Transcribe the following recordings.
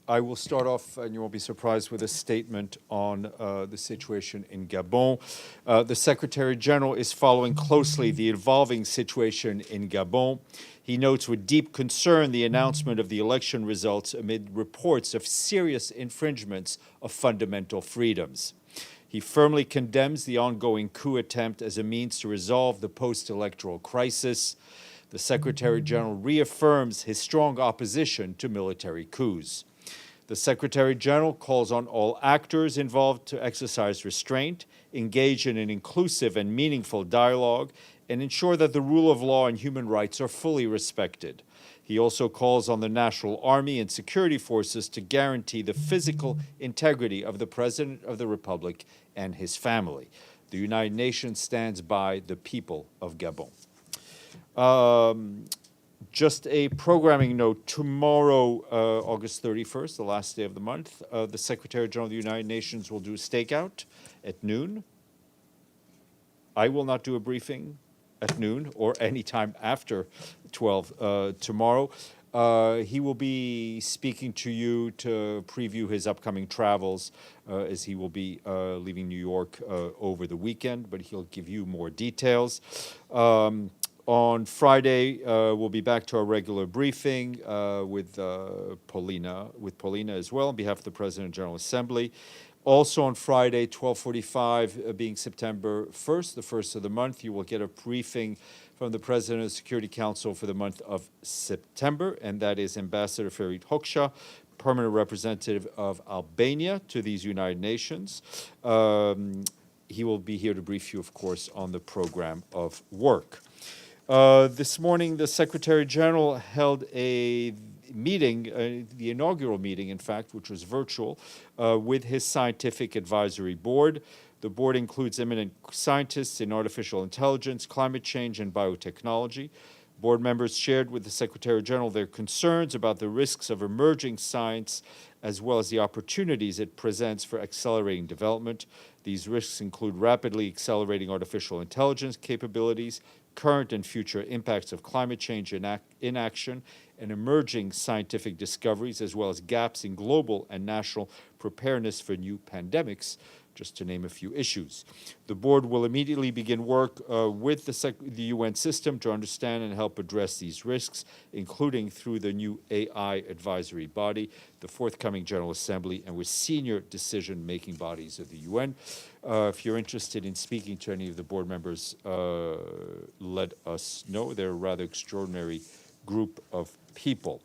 I will start off, and you won't be surprised, with a statement on the situation in Gabon. The Secretary General is following closely the evolving situation in Gabon. He notes with deep concern the announcement of the election results amid reports of serious infringements of fundamental freedoms. He firmly condemns the ongoing coup attempt as a means to resolve the post-electoral crisis. The Secretary General reaffirms his strong opposition to military coups. The Secretary General calls on all actors involved to exercise restraint, engage in an inclusive and meaningful dialogue, and ensure that the rule of law and human rights are fully respected. He also calls on the National Army and security forces to guarantee the physical integrity of the President of the Republic and his family. The United Nations stands by the people of Gabon. Just a programming note, tomorrow, August 31st, the last day of the month, the Secretary General of the United Nations will do a stakeout at noon. I will not do a briefing at noon or any time after 12 tomorrow. He will be speaking to you to preview his upcoming travels as he will be leaving New York over the weekend, but he'll give you more details. On Friday, we'll be back to our regular briefing with Paulina as well on behalf of the President and General Assembly. Also on Friday, 12:45, being September 1st, the first of the month, you will get a briefing from the President of the Security Council for the month of September, and that is Ambassador Ferit Hoxha, permanent representative of Albania to these United Nations. He will be here to brief you, of course, on the program of work. This morning, the Secretary General held a meeting, the inaugural meeting, in fact, which was virtual, with his scientific advisory board. The board includes eminent scientists in artificial intelligence, climate change, and biotechnology. Board members shared with the Secretary General their concerns about the risks of emerging science, as well as the opportunities it presents for accelerating development. These risks include rapidly accelerating artificial intelligence capabilities, current and future impacts of climate change inaction, and emerging scientific discoveries, as well as gaps in global and national preparedness for new pandemics, just to name a few issues. The board will immediately begin work with the UN system to understand and help address these risks, including through the new AI advisory body, the forthcoming General Assembly, and with senior decision-making bodies of the UN. If you're interested in speaking to any of the board members, let us know. They're a rather extraordinary group of people.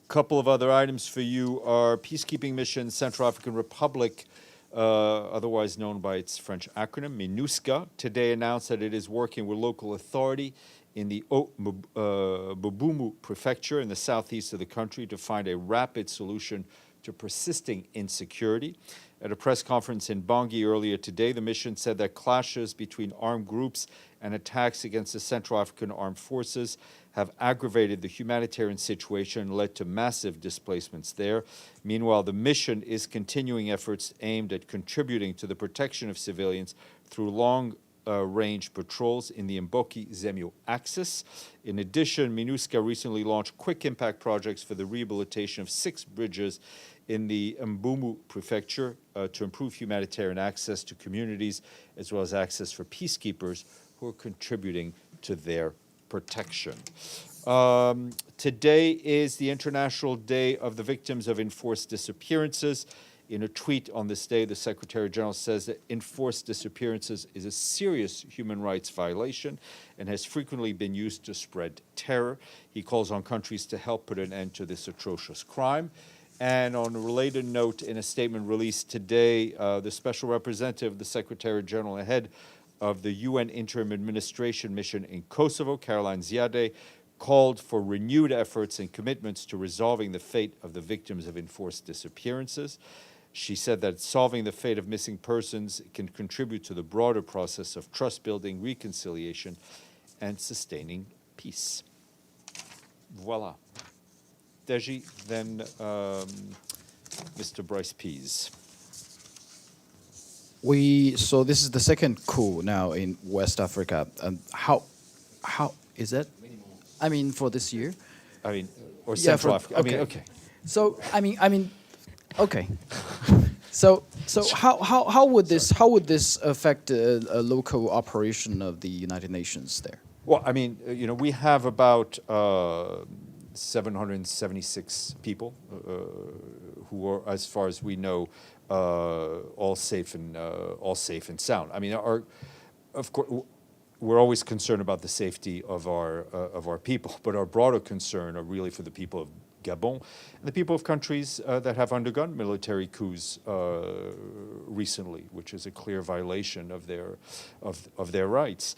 Couple of other items for you. Our peacekeeping mission, Central African Republic, otherwise known by its French acronym, MINUSCA, today announced that it is working with local authority in the Haut-Boboumou prefecture in the southeast of the country to find a rapid solution to persisting insecurity. At a press conference in Bangui earlier today, the mission said that clashes between armed groups and attacks against the Central African Armed Forces have aggravated the humanitarian situation and led to massive displacements there. Meanwhile, the mission is continuing efforts aimed at contributing to the protection of civilians through long-range patrols in the Mboki-Zemio axis. In addition, MINUSCA recently launched quick impact projects for the rehabilitation of 6 bridges in the Mboumou prefecture to improve humanitarian access to communities, as well as access for peacekeepers who are contributing to their protection. Today is the International Day of the Victims of Enforced Disappearances. In a tweet on this day, the Secretary General says that enforced disappearances is a serious human rights violation and has frequently been used to spread terror. He calls on countries to help put an end to this atrocious crime. And on a related note, in a statement released today, the Special Representative of the Secretary General ahead of the UN Interim Administration Mission in Kosovo, Caroline Ziade, called for renewed efforts and commitments to resolving the fate of the victims of enforced disappearances. She said that solving the fate of missing persons can contribute to the broader process of trust-building, reconciliation, and sustaining peace. Voila. Deji, then Mr. Bryce Pease. So this is the second coup now in West Africa. How is that? I mean, for this year? I mean, or Central Africa. I mean, okay. So I mean, okay. So how would this affect a local operation of the United Nations there? Well, I mean, we have about 776 people who are, as far as we know, all safe and sound. I mean, of course, we're always concerned about the safety of our people, but our broader concern are really for the people of Gabon and the people of countries that have undergone military coups recently, which is a clear violation of their rights.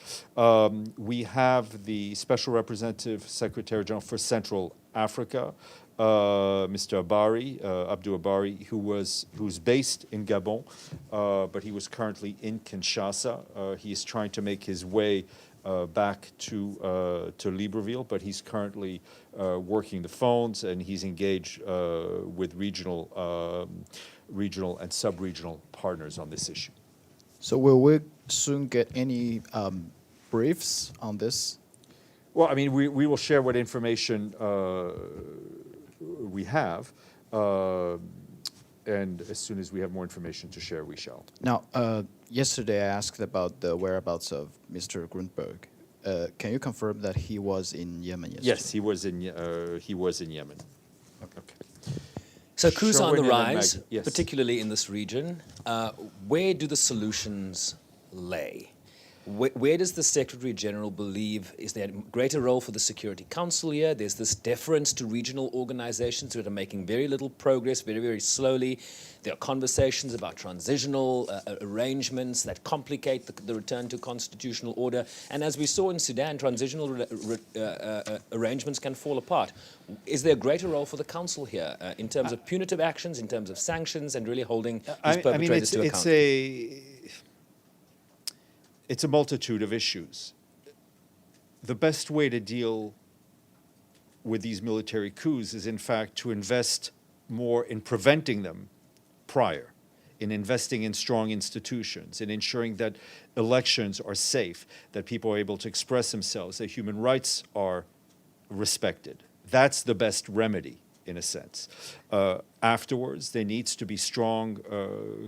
We have the Special Representative Secretary General for Central Africa, Mr. Abdou Abari, who's based in Gabon, but he was currently in Kinshasa. He is trying to make his way back to Libreville, but he's currently working the phones, and he's engaged with regional and sub-regional partners on this issue. So will we soon get any briefs on this? Well, I mean, we will share what information we have, and as soon as we have more information to share, we shall. Now, yesterday I asked about the whereabouts of Mr. Grundberg. Can you confirm that he was in Yemen yesterday? Yes, he was in Yemen. Okay. So coups are on the Sherwin and rise, Maggie, yes. particularly in this region. Where do the solutions lay? Where does the Secretary General believe is there a greater role for the Security Council here? There's this deference to regional organizations that are making very little progress, very, very slowly. There are conversations about transitional arrangements that complicate the return to constitutional order. And as we saw in Sudan, transitional arrangements can fall apart. Is there a greater role for the Council here in terms of punitive actions, in terms of sanctions, and really holding these perpetrators to account? It's a multitude of issues. The best way to deal with these military coups is, in fact, to invest more in preventing them prior, in investing in strong institutions, in ensuring that elections are safe, that people are able to express themselves, that human rights are respected. That's the best remedy, in a sense. Afterwards, there needs to be strong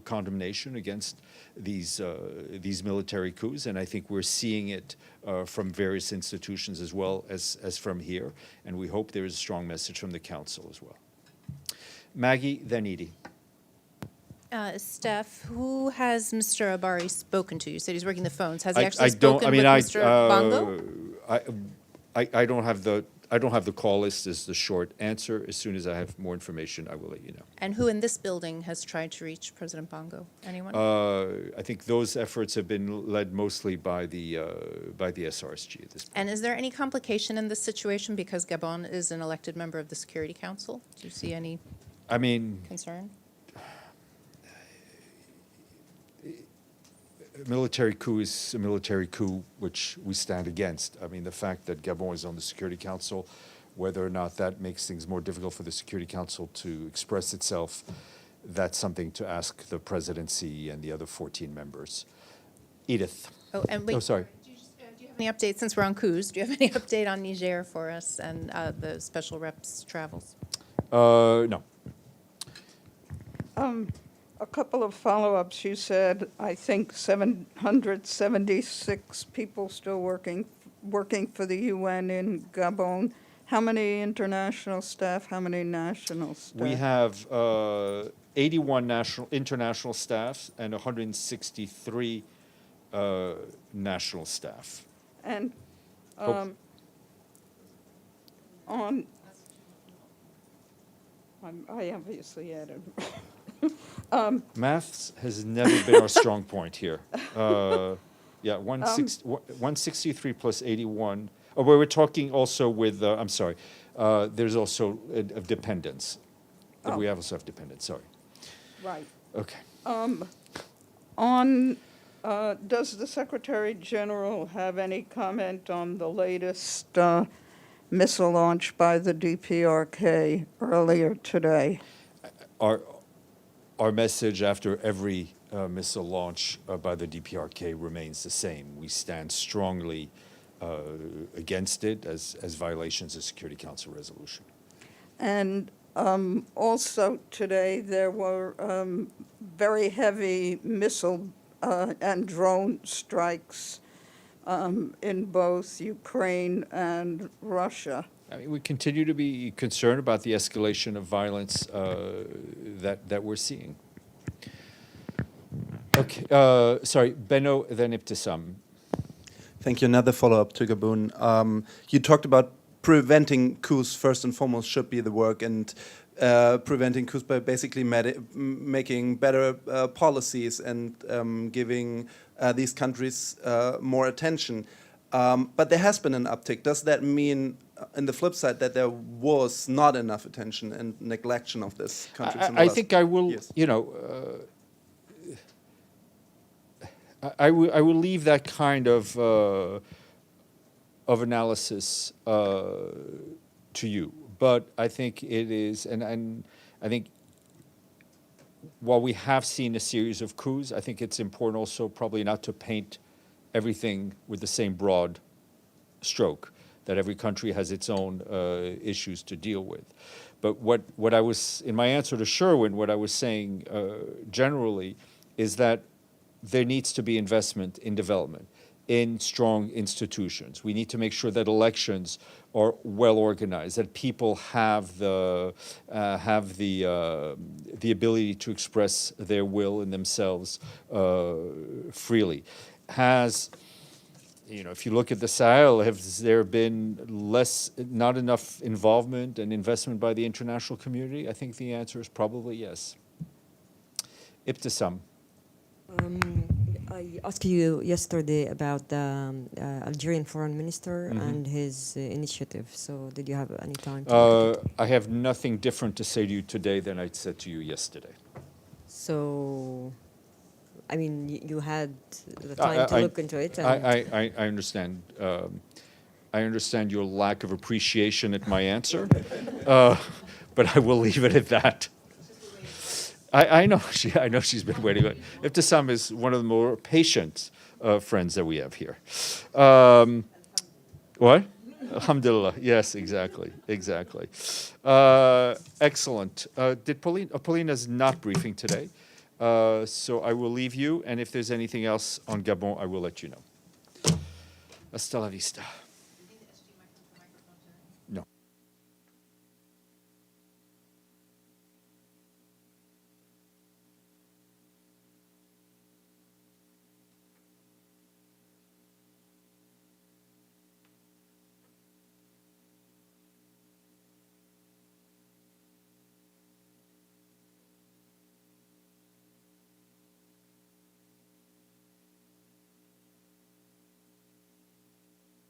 condemnation against these military coups, and I think we're seeing it from various institutions as well as from here, and we hope there is a strong message from the Council as well. Maggie, then Edie. Steph, who has Mr. Abari spoken to? You said he's working the phones. Has he I actually don't. spoken I mean, with Mr. Bongo? I don't have the call list. Is the short answer. As soon as I have more information, I will let you know. And who in this building has tried to reach President Bongo? Anyone? I think those efforts have been led mostly by the SRSG at this point. And is there any complication in this situation because Gabon is an elected member of the Security Council? Do you see any concern? Military coup is a military coup which we stand against. I mean, the fact that Gabon is on the Security Council, whether or not that makes things more difficult for the Security Council to express itself, that's something to ask the presidency and the other 14 members. Edith. Oh, and wait. Oh, sorry. Do you have any update, since we're on coups, do you have any update on Niger for us and the special rep's travels? No. A couple of follow-ups. You said, I think, 776 people still working for the UN in Gabon. How many international staff? How many national staff? We have 81 international staff and 163 national staff. And I obviously added. Maths has never been our strong point here. 163 plus 81. Oh, we were talking also with, I'm sorry, there's also a dependence. We also have dependence, sorry. Right. Okay. Does the Secretary General have any comment on the latest missile launch by the DPRK earlier today? Our message after every missile launch by the DPRK remains the same. We stand strongly against it as violations of Security Council resolution. And Also today, there were very heavy missile and drone strikes in both Ukraine and Russia. I mean, we continue to be concerned about the escalation of violence that we're seeing. Okay, sorry, Benno, then Ibtisam. Thank you. Another follow-up to Gabon. You talked about preventing coups first and foremost should be the work, and preventing coups by basically making better policies and giving these countries more attention. But there has been an uptick. Does that mean, on the flip side, that there was not enough attention and neglection of this countries in the I last think I will, years? you know, I will leave that kind of analysis to you. But I think it is, and I think while we have seen a series of coups, I think it's important also probably not to paint everything with the same broad stroke, that every country has its own issues to deal with. But what I was, in my answer to Sherwin, what I was saying generally is that there needs to be investment in development, in strong institutions. We need to make sure that elections are well organized, that people have the ability to express their will in themselves freely. You know, if you look at the Sahel, has there been not enough involvement and investment by the international community? I think the answer is probably yes. Ibtisam. I asked you yesterday about the Algerian foreign minister and his initiative. So did you have any time to look at it? I have nothing different to say to you today than I said to you yesterday. So, I mean, you had the time to look into it. And I understand. I understand your lack of appreciation at my answer, but I will leave it at that. I know she's been waiting. Ibtisam is one of the more patient friends that we have here. What? Alhamdulillah. Yes, exactly. Excellent. Did Paulina's not briefing today, so I will leave you. And if there's anything else on Gabon, I will let you know. Hasta la vista.